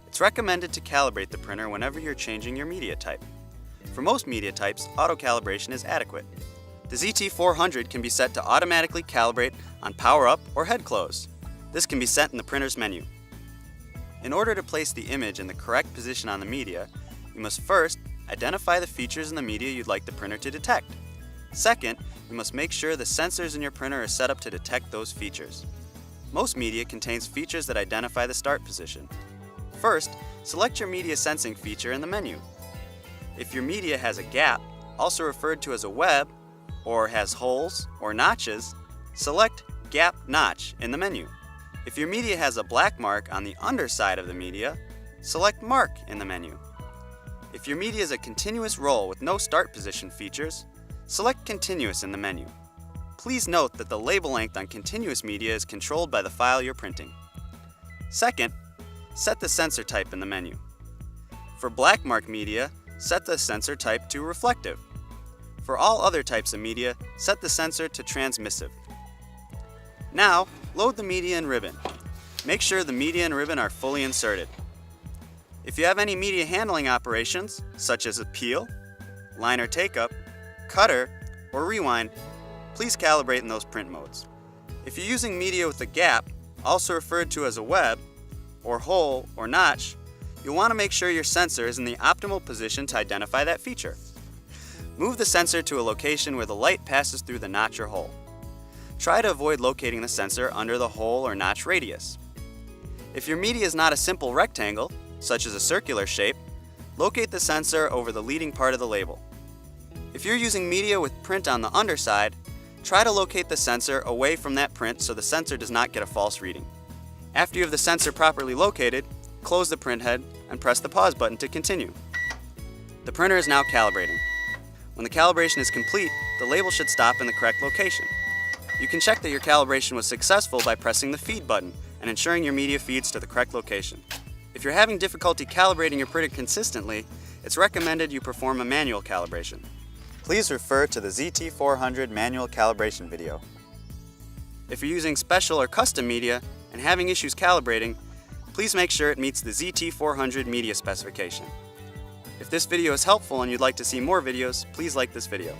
It's recommended to calibrate the printer whenever you're changing your media type. For most media types, auto-calibration is adequate. The ZT400 can be set to automatically calibrate on power up or head close. This can be set in the printer's menu. In order to place the image in the correct position on the media, you must first identify the features in the media you'd like the printer to detect. Second, you must make sure the sensors in your printer are set up to detect those features. Most media contains features that identify the start position. First, select your media sensing feature in the menu. If your media has a gap, also referred to as a web, or has holes or notches, select Gap Notch in the menu. If your media has a black mark on the underside of the media, select Mark in the menu. If your media is a continuous roll with no start position features, select Continuous in the menu. Please note that the label length on continuous media is controlled by the file you're printing. Second, set the sensor type in the menu. For black mark media, set the sensor type to reflective. For all other types of media, set the sensor to transmissive. Now, load the media and ribbon. Make sure the media and ribbon are fully inserted. If you have any media handling operations, such as a peel, liner take-up, cutter, or rewind, please calibrate in those print modes. If you're using media with a gap, also referred to as a web, or hole, or notch, you'll want to make sure your sensor is in the optimal position to identify that feature. Move the sensor to a location where the light passes through the notch or hole. Try to avoid locating the sensor under the hole or notch radius. If your media is not a simple rectangle, such as a circular shape, locate the sensor over the leading part of the label. If you're using media with print on the underside, try to locate the sensor away from that print so the sensor does not get a false reading. After you have the sensor properly located, close the print head and press the pause button to continue. The printer is now calibrating. When the calibration is complete, the label should stop in the correct location. You can check that your calibration was successful by pressing the feed button and ensuring your media feeds to the correct location. If you're having difficulty calibrating your printer consistently, it's recommended you perform a manual calibration. Please refer to the ZT400 manual calibration video. If you're using special or custom media and having issues calibrating, please make sure it meets the ZT400 media specification. If this video is helpful and you'd like to see more videos, please like this video.